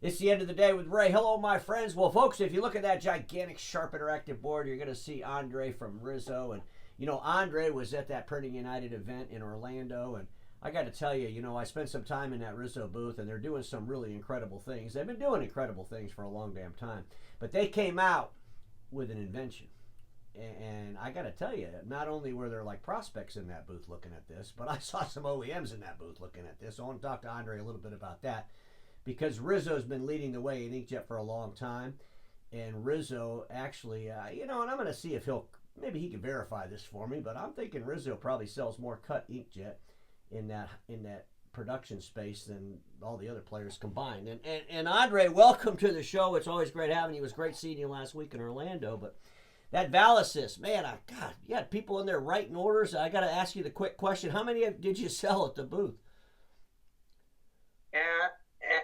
It's the end of the day with Ray. Hello, my friends. Well, folks, if you look at that gigantic Sharp Interactive board, you're going to see Andre from RISO. And, you know, Andre was at that Printing United event in Orlando. And I got to tell you, you know, I spent some time in that RISO booth, and they're doing some really incredible things. They've been doing incredible things for a long damn time. But they came out with an invention. And I got to tell you, not only were there like prospects in that booth looking at this, but I saw some OEMs in that booth looking at this. So I want to talk to Andre a little bit about that. Because RISO's been leading the way in inkjet for a long time, and RISO actually, you know, and I'm going to see if maybe he can verify this for me, but I'm thinking RISO probably sells more cut inkjet in that production space than all the other players combined. And Andre, welcome to the show. It's always great having you. It was great seeing you last week in Orlando, but that Valisys, man, God, you had people in there writing orders. I got to ask you the quick question: how many did you sell at the booth?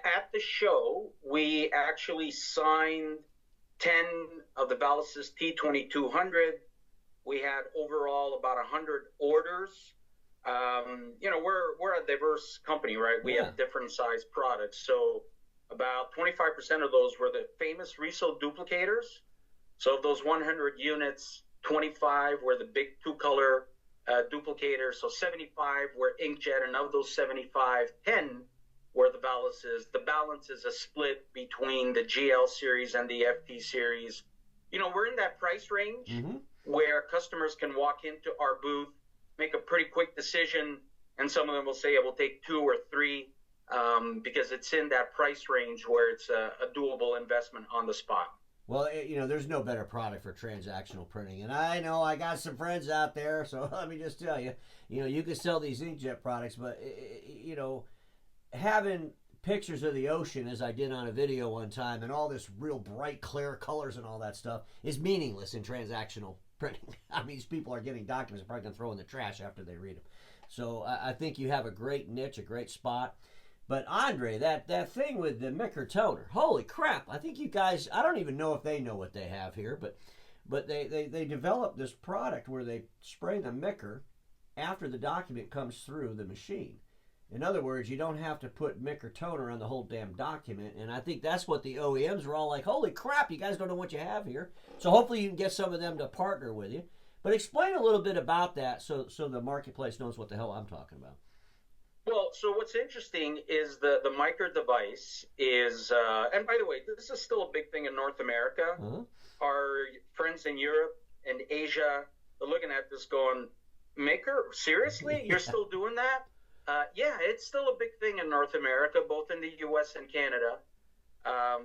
At the show, we actually signed 10 of the Valisys T2200. We had overall about 100 orders. You know, we're a diverse company, right? We have different size products. So about 25% of those were the famous RISO duplicators. So of those 100 units, 25 were the big two-color duplicators. So 75 were inkjet, and of those 75, 10 where the Valisys. The balance is a split between the GL series and the FT series. You know, we're in that price range where customers can walk into our booth, make a pretty quick decision, and some of them will say it will take 2 or 3 because it's in that price range where it's a doable investment on the spot. Well, you know, there's no better product for transactional printing. And I know I got some friends out there, so let me just tell you, you know, you can sell these inkjet products, but, you know, having pictures of the ocean, as I did on a video one time, and all this real bright, clear colors and all that stuff is meaningless in transactional printing. I mean, these people are getting documents and probably going to throw in the trash after they read them. So I think you have a great niche, a great spot. But Andre, that thing with the Micr toner, holy crap! I think you guys, I don't even know if they know what they have here, but they developed this product where they spray the Micr after the document comes through the machine. In other words, you don't have to put Micr toner on the whole damn document, and I think that's what the OEMs were all like, holy crap, you guys don't know what you have here. So hopefully you can get some of them to partner with you. But explain a little bit about that so the marketplace knows what the hell I'm talking about. Well, so what's interesting is the Micr device is, and by the way, this is still a big thing in North America. Our friends in Europe and Asia are looking at this going, Micr, seriously? You're still doing that? Yeah, it's still a big thing in North America, both in the U.S. and Canada.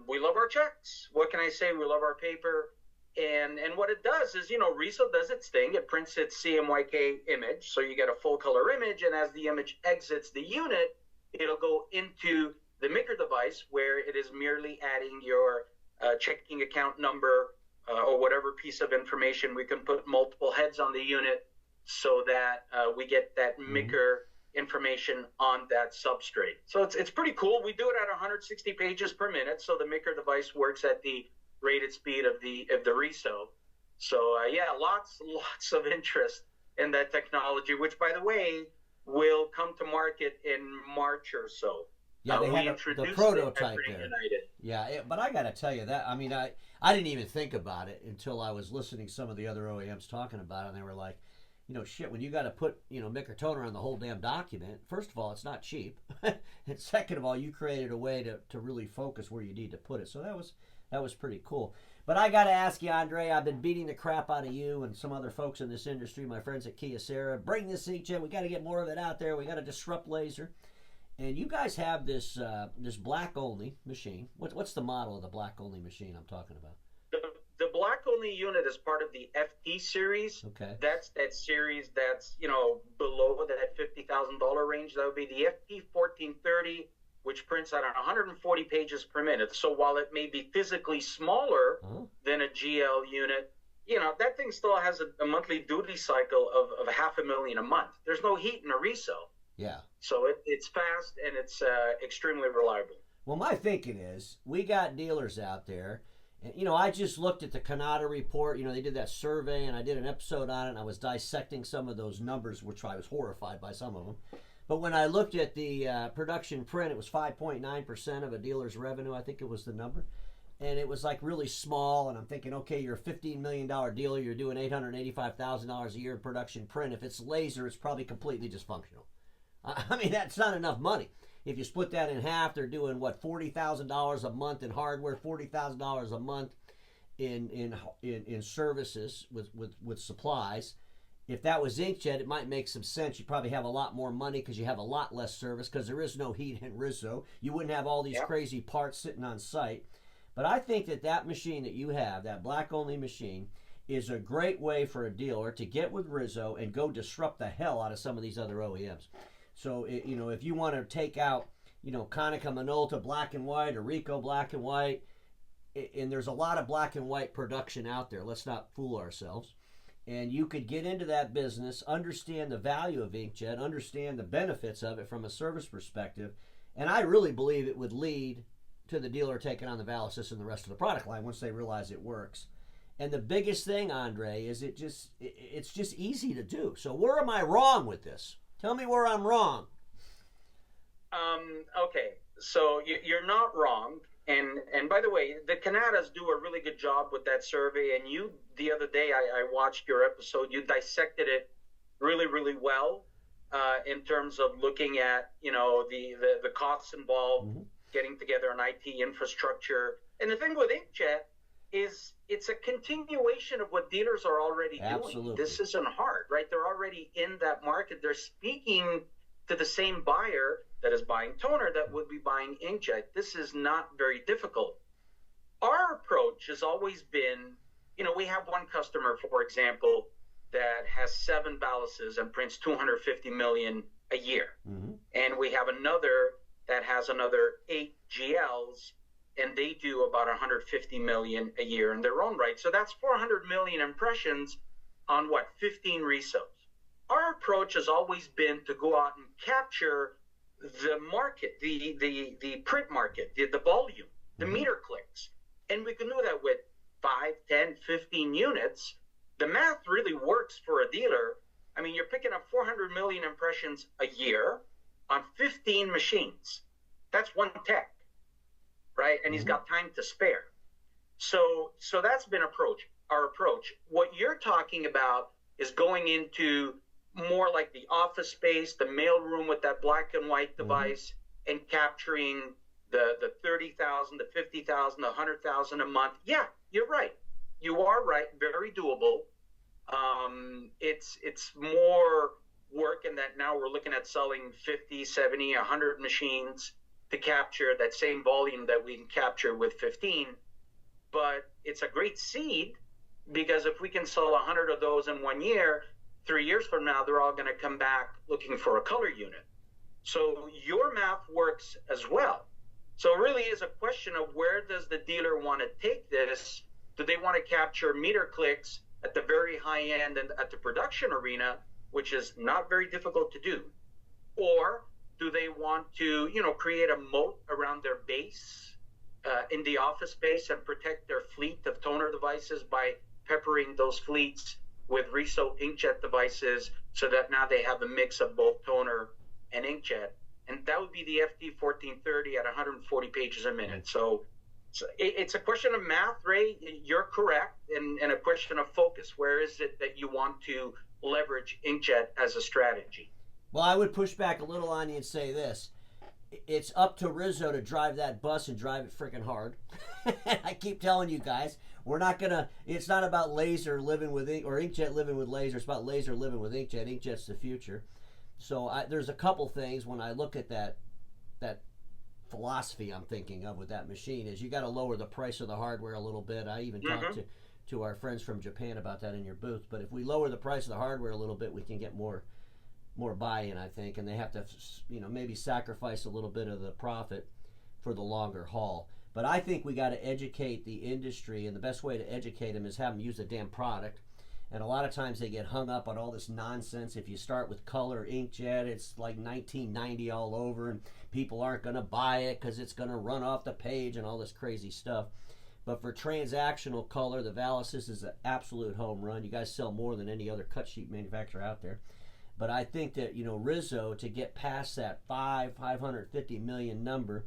We love our checks. What can I say? We love our paper. And what it does is, you know, RISO does its thing. It prints its CMYK image, so you get a full color image. And as the image exits the unit, it'll go into the Micr device where it is merely adding your checking account number or whatever piece of information. We can put multiple heads on the unit so that we get that Micr information on that substrate. So it's pretty cool. We do it at 160 pages per minute, so the Micr device works at the rated speed of the RISO. So yeah, lots of interest in that technology, which by the way will come to market in March or so. Yeah, they had the prototype there. Yeah, but I got to tell you that, I mean, I didn't even think about it until I was listening to some of the other OEMs talking about it, and they were like, you know, shit, when you got to put, you know, Micr toner on the whole damn document, first of all, it's not cheap. And second of all, you created a way to really focus where you need to put it. So that was pretty cool. But I got to ask you, Andre, I've been beating the crap out of you and some other folks in this industry, my friends at Kyocera. Bring this inkjet. We got to get more of it out there. We got to disrupt laser. And you guys have this this black-only machine. What's the model of the black-only machine I'm talking about? The black-only unit is part of the FT series. Okay. That's that series that's, you know, below that $50,000 range. That would be the FT 1430, which prints at 140 pages per minute. So while it may be physically smaller than a GL unit, you know, that thing still has a monthly duty cycle of $500,000 a month. There's no heat in a RISO. Yeah. So it's fast and it's extremely reliable. Well, my thinking is we got dealers out there. And, you know, I just looked at the Canada report. You know, they did that survey, and I did an episode on it, and I was dissecting some of those numbers, which I was horrified by some of them. But when I looked at the production print, it was 5.9% of a dealer's revenue. I think it was the number. And it was like really small. And I'm thinking, okay, you're a $15 million dealer. You're doing $885,000 a year in production print. If it's laser, it's probably completely dysfunctional. I mean, that's not enough money. If you split that in half, they're doing, what, $40,000 a month in hardware, $40,000 a month in services with supplies. If that was inkjet, it might make some sense. You probably have a lot more money because you have a lot less service because there is no heat in RISO. You wouldn't have all these crazy parts sitting on site. But I think that machine that you have, that black-only machine, is a great way for a dealer to get with RISO and go disrupt the hell out of some of these other OEMs. So, if you want to take out, Konica Minolta black and white or Ricoh black and white, and there's a lot of black and white production out there. Let's not fool ourselves. And you could get into that business, understand the value of inkjet, understand the benefits of it from a service perspective, and I really believe it would lead to the dealer taking on the Valasys and the rest of the product line once they realize it works. And the biggest thing, Andre, is it's just easy to do. So where am I wrong with this? Tell me where I'm wrong. Okay, so you're not wrong. And by the way, the Canadas do a really good job with that survey. And you, the other day, I watched your episode. You dissected it really, really well in terms of looking at, the costs involved, getting together an IT infrastructure. And the thing with inkjet is it's a continuation of what dealers are already doing. This isn't hard, right? They're already in that market. They're speaking to the same buyer that is buying toner that would be buying inkjet. This is not very difficult. Our approach has always been, we have one customer, for example, that has 7 Valasys and prints 250 million a year. And we have another that has another 8 GLs, and they do about 150 million a year in their own right. So that's 400 million impressions on 15 RISOs. Our approach has always been to go out and capture the market, the print market, the volume, the meter clicks. And we can do that with 5, 10, 15 units. The math really works for a dealer. I mean, you're picking up 400 million impressions a year on 15 machines. That's one tech, right? And he's got time to spare. So that's been our approach. What you're talking about is going into more like the office space, the mail room with that black and white device, and capturing the 30,000, the 50,000, the 100,000 a month. Yeah, you're right. You are right. Very doable. It's more work in that now we're looking at selling 50, 70, 100 machines to capture that same volume that we can capture with 15. But it's a great seed because if we can sell 100 of those in 1 year, 3 years from now, they're all going to come back looking for a color unit. So your math works as well. So it really is a question of where does the dealer want to take this? Do they want to capture meter clicks at the very high end and at the production arena, which is not very difficult to do? Or do they want to, create a moat around their base in the office space and protect their fleet of toner devices by peppering those fleets with RISO inkjet devices so that now they have a mix of both toner and inkjet? And that would be the FT1430 at 140 pages a minute. So it's a question of math, Ray. You're correct. And a question of focus. Where is it that you want to leverage inkjet as a strategy? Well, I would push back a little on you and say this. It's up to RISO to drive that bus and drive it freaking hard. I keep telling you guys, it's not about laser living with ink or inkjet living with laser. It's about laser living with inkjet. Inkjet's the future. So there's a couple things when I look at that philosophy I'm thinking of with that machine is you got to lower the price of the hardware a little bit. I even talked to our friends from Japan about that in your booth. But if we lower the price of the hardware a little bit, we can get more buy-in, I think, and they have to, maybe sacrifice a little bit of the profit for the longer haul. But I think we got to educate the industry, and the best way to educate them is have them use the damn product. And a lot of times they get hung up on all this nonsense. If you start with color inkjet, it's like 1990 all over, and people aren't going to buy it because it's going to run off the page and all this crazy stuff. But for transactional color, the Valasys is an absolute home run. You guys sell more than any other cut sheet manufacturer out there. But I think that, RISO, to get past that 550 million number,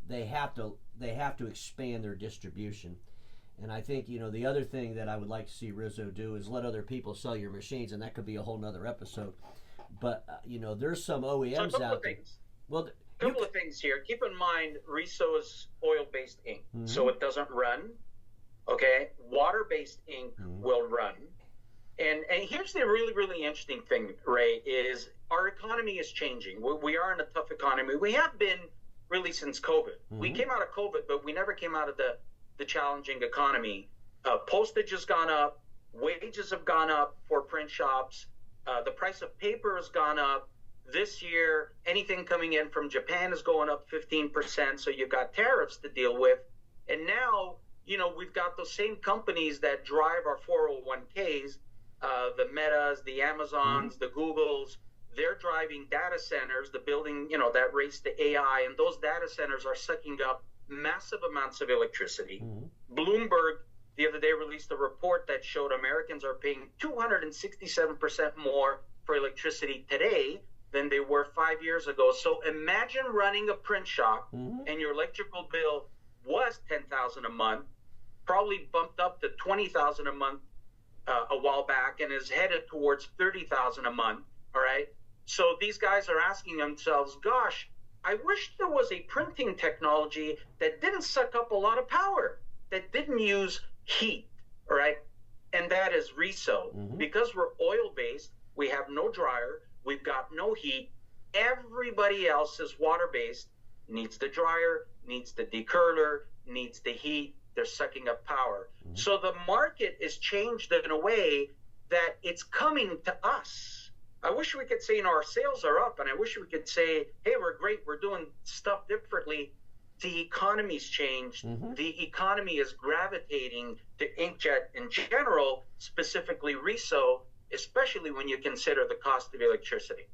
they have to expand their distribution. And I think, the other thing that I would like to see RISO do is let other people sell your machines, and that could be a whole nother episode. But, there's some OEMs out there. Well, a couple of things here. Keep in mind, RISO is oil-based ink, so it doesn't run. Okay? Water-based ink will run. And here's the really, really interesting thing, Ray, is our economy is changing. We are in a tough economy. We have been really since COVID. We came out of COVID, but we never came out of the challenging economy. Postage has gone up. Wages have gone up for print shops. The price of paper has gone up. This year, anything coming in from Japan is going up 15%, so you've got tariffs to deal with. And now, we've got those same companies that drive our 401ks, the Metas, the Amazons, the Googles. They're driving data centers, the building, that race to AI, and those data centers are sucking up massive amounts of electricity. Bloomberg the other day released a report that showed Americans are paying 267% more for electricity today than they were 5 years ago. So imagine running a print shop and your electrical bill was $10,000 a month, probably bumped up to $20,000 a month a while back, and is headed towards $30,000 a month. All right. So these guys are asking themselves, gosh, I wish there was a printing technology that didn't suck up a lot of power, that didn't use heat. All right. And that is RISO. Because we're oil-based, we have no dryer, we've got no heat. Everybody else is water-based, needs the dryer, needs the decurler, needs the heat. They're sucking up power. So the market is changed in a way that it's coming to us. I wish we could say, our sales are up, and I wish we could say, hey, we're great, we're doing stuff differently. The economy's changed. The economy is gravitating to inkjet in general, specifically RISO, especially when you consider the cost of electricity.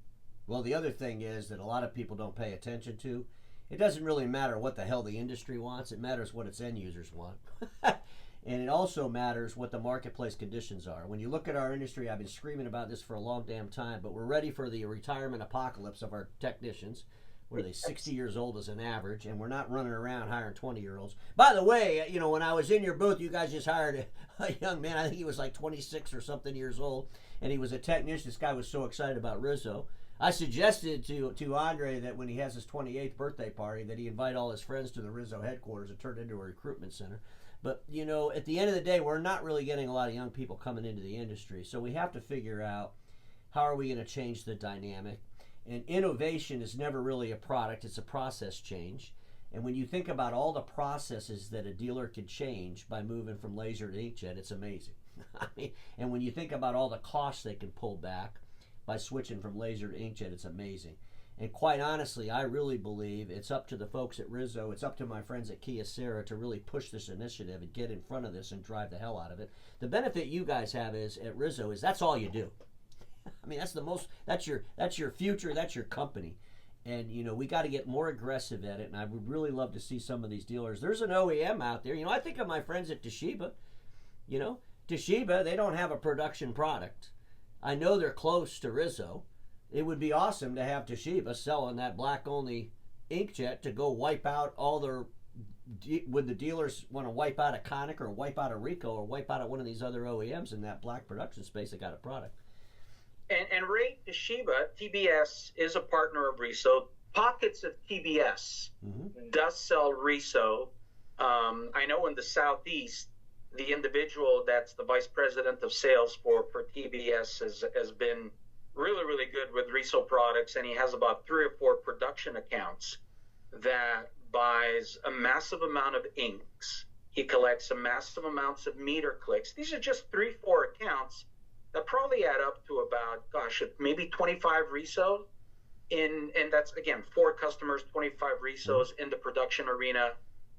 Well, the other thing is that a lot of people don't pay attention to. It doesn't really matter what the hell the industry wants. It matters what its end users want. And it also matters what the marketplace conditions are. When you look at our industry, I've been screaming about this for a long damn time, but we're ready for the retirement apocalypse of our technicians. What are they, 60 years old as an average, and we're not running around hiring 20-year-olds. By the way, when I was in your booth, you guys just hired a young man. I think he was like 26 or something years old, and he was a technician. This guy was so excited about RISO. I suggested to Andre that when he has his 28th birthday party, that he invite all his friends to the RISO headquarters and turn it into a recruitment center. But, at the end of the day, we're not really getting a lot of young people coming into the industry. So we have to figure out, how are we going to change the dynamic? And innovation is never really a product, it's a process change. And when you think about all the processes that a dealer could change by moving from laser to inkjet, it's amazing. And when you think about all the costs they can pull back by switching from laser to inkjet, it's amazing. And quite honestly, I really believe it's up to the folks at RISO, it's up to my friends at Kyocera to really push this initiative and get in front of this and drive the hell out of it. The benefit you guys have is at RISO is that's all you do. That's your future, that's your company. And, we got to get more aggressive at it, and I would really love to see some of these dealers. There's an OEM out there. I think of my friends at Toshiba. Toshiba, they don't have a production product. I know they're close to RISO. It would be awesome to have Toshiba selling that black-only inkjet to go wipe out all their... Would the dealers want to wipe out a Konica or wipe out a Ricoh or wipe out one of these other OEMs in that black production space that got a product? And Ray, Toshiba, TBS, is a partner of RISO. Pockets of TBS does sell RISO. I know in the Southeast, the individual that's the vice president of sales for TBS has been really, really good with RISO products, and he has about 3 or 4 production accounts that buys a massive amount of inks. He collects a massive amounts of meter clicks. These are just 3, 4 accounts that probably add up to about, maybe 25 RISO. And that's, again, 4 customers, 25 RISOs in the production arena.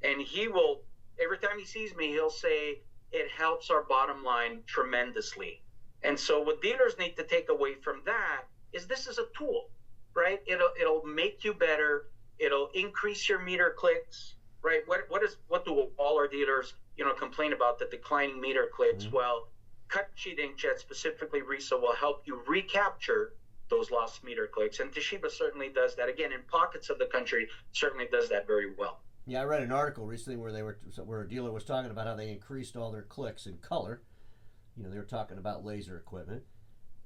And he will, every time he sees me, he'll say, it helps our bottom line tremendously. And so what dealers need to take away from that is this is a tool, right? It'll make you better. It'll increase your meter clicks, right? What do all our dealers, complain about, the declining meter clicks? Well, cut sheet inkjet, specifically RISO, will help you recapture those lost meter clicks. And Toshiba certainly does that. Again, in pockets of the country, certainly does that very well. Yeah, I read an article recently where a dealer was talking about how they increased all their clicks in color. You know, they were talking about laser equipment.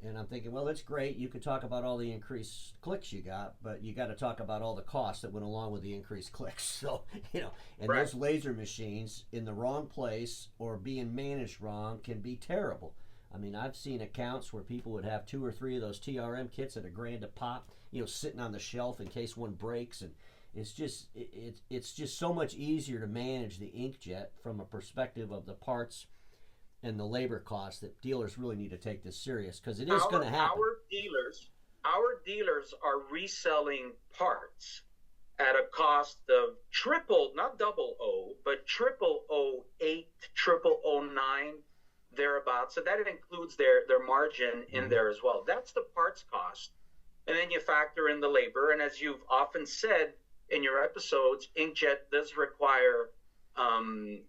And I'm thinking, well, that's great. You could talk about all the increased clicks you got, but you got to talk about all the costs that went along with the increased clicks. So, you know, and right. Those laser machines in the wrong place or being managed wrong can be terrible. I mean, I've seen accounts where people would have 2 or 3 of those TRM kits at $1,000 a pop, you know, sitting on the shelf in case one breaks. And it's just so much easier to manage the inkjet from a perspective of the parts and the labor costs that dealers really need to take this serious, because it is going to happen. Our dealers are reselling parts at a cost of not double O, but 0008, 0009, thereabouts. So that includes their margin in there as well. That's the parts cost. And then you factor in the labor. And as you've often said in your episodes, inkjet does require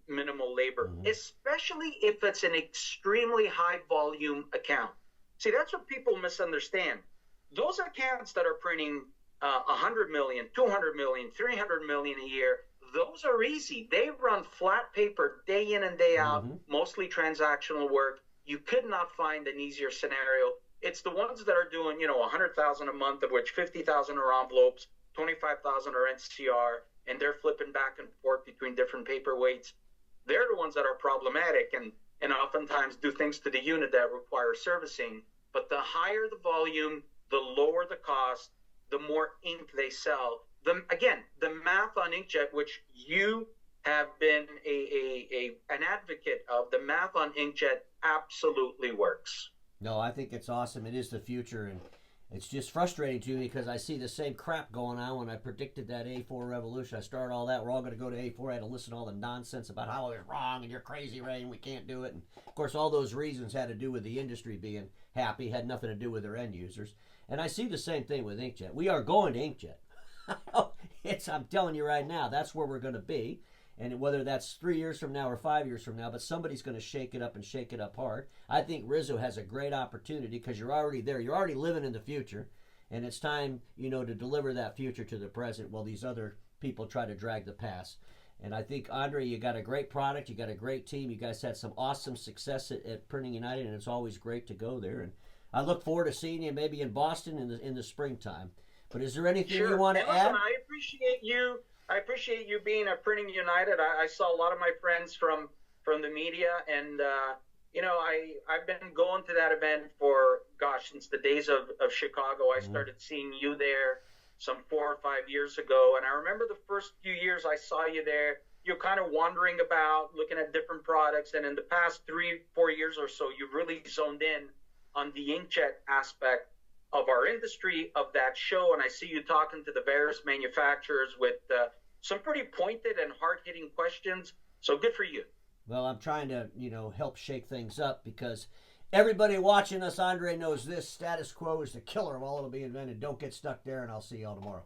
minimal labor, especially if it's an extremely high volume account. See, that's what people misunderstand. Those accounts that are printing 100 million, 200 million, 300 million a year, those are easy. They run flat paper day in and day out, mostly transactional work. You could not find an easier scenario. It's the ones that are doing, 100,000 a month, of which 50,000 are envelopes, 25,000 are NCR, and they're flipping back and forth between different paper weights. They're the ones that are problematic and oftentimes do things to the unit that require servicing. But the higher the volume, the lower the cost, the more ink they sell. Again, the math on inkjet, which you have been an advocate of, the math on inkjet absolutely works. No, I think it's awesome. It is the future, and it's just frustrating to me because I see the same crap going on when I predicted that A4 revolution. I started all that. We're all going to go to A4. I had to listen to all the nonsense about how it was wrong and you're crazy, Ray, and we can't do it. And, of course, all those reasons had to do with the industry being happy, had nothing to do with their end users. And I see the same thing with inkjet. We are going to inkjet. I'm telling you right now, that's where we're going to be. And whether that's 3 years from now or 5 years from now, but somebody's going to shake it up and shake it up hard. I think RISO has a great opportunity because you're already there. You're already living in the future. And it's time, to deliver that future to the present while these other people try to drag the past. And I think, Andre, you got a great product. You got a great team. You guys had some awesome success at Printing United, and it's always great to go there. And I look forward to seeing you maybe in Boston in the springtime. But is there anything you want to add? I appreciate you. I appreciate you being at Printing United. I saw a lot of my friends from the media, and I've been going to that event for since the days of Chicago. I started seeing you there some 4 or 5 years ago, and I remember the first few years I saw you there. You're kind of wandering about, looking at different products, and in the past 3-4 years or so, you've really zoned in on the inkjet aspect of our industry, of that show, and I see you talking to the various manufacturers with some pretty pointed and hard-hitting questions. So good for you. Well, I'm trying to, help shake things up because everybody watching us, Andre, knows this. Status quo is the killer of all that'll be invented. Don't get stuck there, and I'll see y'all tomorrow.